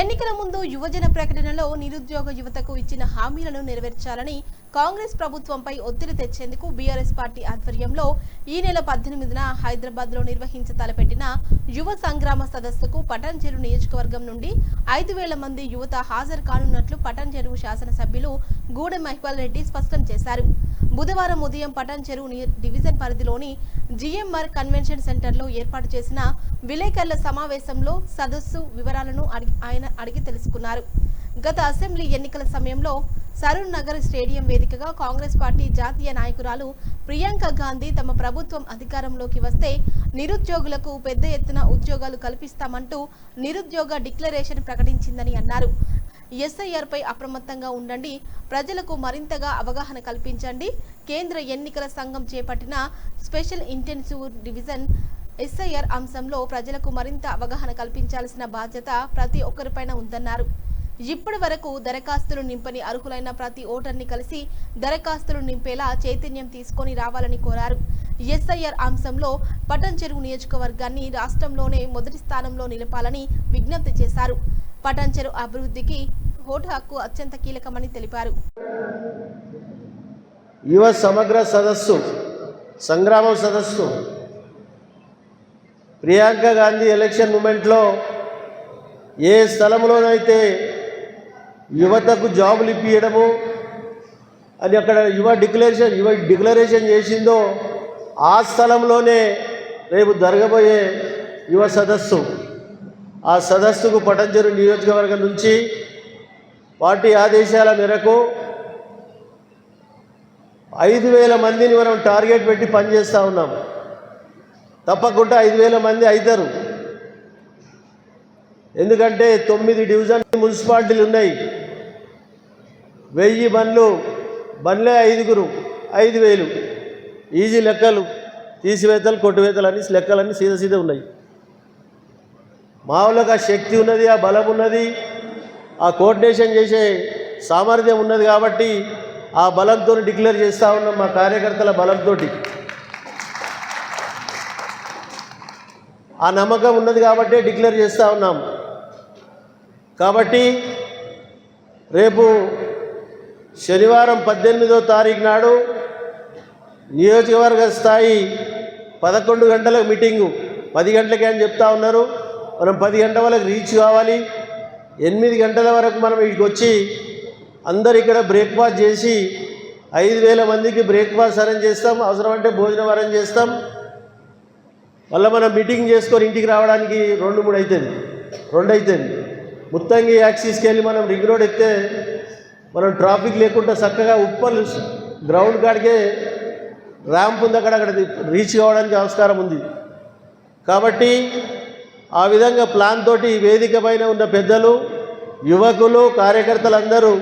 ఎన్నికల ముందు యువజన ప్రకటనలో నిరుద్యోగ యువతకు ఇచ్చిన హామీలను నెరవేర్చాలని కాంగ్రెస్ ప్రభుత్వంపై ఒత్తిడి తెచ్చేందుకు బీఆర్ఎస్ పార్టీ ఆధ్వర్యంలో ఈ నెల 18న హైదరాబాద్ లో నిర్వహించ తలపెట్టిన యువ సంగ్రామ సదస్సుకు పటాన్చెరు నియోజకవర్గం నుండి 5000 మంది యువత హాజరు కానున్నట్లు పటాన్చెరు శాసనసభ్యులు గూడె మహిపాల్ రెడ్డి స్పష్టం చేశారు. బుధవారం ఉదయం పటాన్చెరు డివిజన్ పరిధిలోని జీఎంఆర్ కన్వెన్షన్ సెంటర్లో ఏర్పాటు చేసిన విలేకరుల సమావేశంలో సదస్సు వివరాలను ఆయన అడిగి తెలుసుకున్నారు. గత అసెంబ్లీ ఎన్నికల సమయంలో సరూర్ నగర్ స్టేడియం వేదికగా కాంగ్రెస్ పార్టీ జాతీయ నాయకురాలు ప్రియాంక గాంధీ తమ ప్రభుత్వం అధికారంలోకి వస్తే నిరుద్యోగులకు పెద్ద ఎత్తున ఉద్యోగాలు కల్పిస్తామంటూ నిరుద్యోగ డిక్లరేషన్ ప్రకటించిందని అన్నారు. ఎస్ఐఆర్ పై అప్రమత్తంగా ఉండండి, ప్రజలకు మరింతగా అవగాహన కల్పించండి. కేంద్ర ఎన్నికల సంఘం చేపట్టిన స్పెషల్ ఇంటెన్సివ్ డివిజన్ ఎస్ఐఆర్ అంశంలో ప్రజలకు మరింత అవగాహన కల్పించాల్సిన బాధ్యత ప్రతి ఒక్కరిపైన ఉందన్నారు. ఇప్పటి వరకు దరఖాస్తులు నింపని అర్హులైన ప్రతి ఓటర్ని కలిసి దరఖాస్తులు నింపేలా చైతన్యం తీసుకొని రావాలని కోరారు. ఎస్ఐఆర్ అంశంలో పటాన్చెరు నియోజకవర్గాన్ని రాష్ట్రంలోనే మొదటి స్థానంలో నిలపాలని విజ్ఞప్తి చేశారు. పటాన్చెరు అభివృద్ధికి ఓటు హక్కు అత్యంత కీలకమని తెలిపారు. యువ సమగ్ర సదస్సు సంగ్రామం సదస్సు ప్రియాంక గాంధీ ఎలక్షన్ మూమెంట్లో ఏ స్థలంలోనైతే యువతకు జాబులు ఇప్పించడము అని అక్కడ యువ డిక్లరేషన్ చేసిందో ఆ స్థలంలోనే రేపు జరగబోయే యువ సదస్సు. ఆ సదస్సుకు పటాన్చెరు నియోజకవర్గం నుంచి పార్టీ ఆదేశాల మేరకు 5000 మందిని మనం టార్గెట్ పెట్టి పనిచేస్తూ ఉన్నాం. తప్పకుండా 5000 మంది అవుతారు. ఎందుకంటే 9 డివిజన్ మున్సిపాలిటీలు ఉన్నాయి. 1000 బండ్లే 5గురు 5000 ఈజీ లెక్కలు. తీసివేతలు కొట్టువేతలు అని లెక్కలన్నీ సీదా ఉన్నాయి. మా వాళ్ళకి ఆ శక్తి ఉన్నది, ఆ బలం ఉన్నది, ఆ కోఆర్డినేషన్ చేసే సామర్థ్యం ఉన్నది. కాబట్టి ఆ బలంతో డిక్లేర్ చేస్తూ ఉన్నాం. మా కార్యకర్తల బలంతో ఆ నమ్మకం ఉన్నది కాబట్టే డిక్లేర్ చేస్తూ ఉన్నాం. కాబట్టి రేపు శనివారం 18వ తారీఖు నాడు నియోజకవర్గ స్థాయి 11 గంటలకు మీటింగు, 10 గంటలకే అని చెప్తా ఉన్నారు. మనం 10 గంటల వరకు రీచ్ కావాలి. 8 గంటల వరకు మనం ఇక్కడికి వచ్చి అందరు ఇక్కడ బ్రేక్ఫాస్ట్ చేసి 5000 మందికి బ్రేక్ఫాస్ట్ అరేంజ్ చేస్తాం. అవసరమంటే భోజనం అరేంజ్ చేస్తాం. మళ్ళీ మనం మీటింగ్ చేసుకొని ఇంటికి రావడానికి 2 అవుతుంది. ముత్తంగి యాక్సిస్కి వెళ్ళి మనం రింగ్ రోడ్ ఎక్కితే మనం ట్రాఫిక్ లేకుండా చక్కగా ఉప్పల్ గ్రౌండ్ కాడికే ర్యాంప్ ఉంది, అక్కడ రీచ్ కావడానికి ఆస్కారం ఉంది. కాబట్టి ఆ విధంగా ప్లాన్ తోటి వేదిక పైన ఉన్న పెద్దలు, యువకులు, కార్యకర్తలందరూ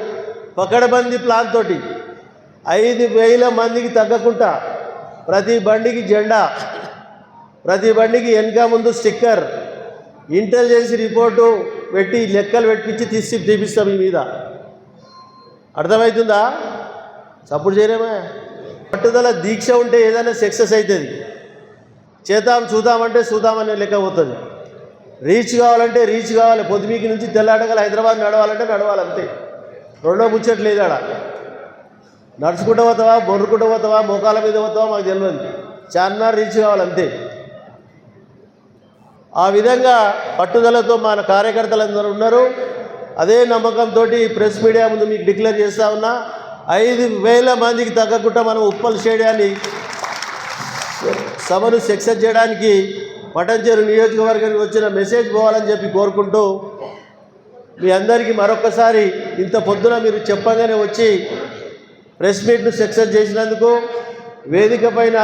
పకడ్బందీ ప్లాన్ తోటి 5000 మందికి తగ్గకుండా ప్రతి బండికి జెండా, ప్రతి బండికి వెనక ముందు స్టిక్కర్, ఇంటెలిజెన్స్ రిపోర్టు పెట్టి లెక్కలు పెట్టించి తీపిస్తాం ఈ మీద. అర్థమవుతుందా? సపోర్ట్ చేయలేమా? పట్టుదల దీక్ష ఉంటే ఏదైనా సక్సెస్ అవుతుంది. చూద్దామంటే చూద్దామనే లెక్క పోతుంది. రీచ్ కావాలంటే రీచ్ కావాలి. పొద్దుమీకి నుంచి తెల్లాడగల హైదరాబాద్ నడవాలంటే నడవాలంతే. రెండో ముచ్చట్లేదు. ఆడ నడుచుకుంటూ పోతావా, బొర్రుకుంటూ పోతావా, మోకాల మీద పోతావా మాకు తెలియదు. చార్మినార్ రీచ్ కావాలంతే. ఆ విధంగా పట్టుదలతో మన కార్యకర్తలందరూ ఉన్నారు. అదే నమ్మకంతో ప్రెస్ మీడియా ముందు మీకు డిక్లేర్ చేస్తూ ఉన్నా, 5000 మందికి తగ్గకుండా మనం ఉప్పల్ స్టేడియాన్ని సభను సక్సెస్ చేయడానికి పటాన్చెరు నియోజకవర్గానికి వచ్చిన మెసేజ్ పోవాలని చెప్పి కోరుకుంటూ, మీ అందరికీ మరొకసారి ఇంత పొద్దున మీరు చెప్పగానే వచ్చి ప్రెస్ మీట్ను సక్సెస్ చేసినందుకు వేదిక పైన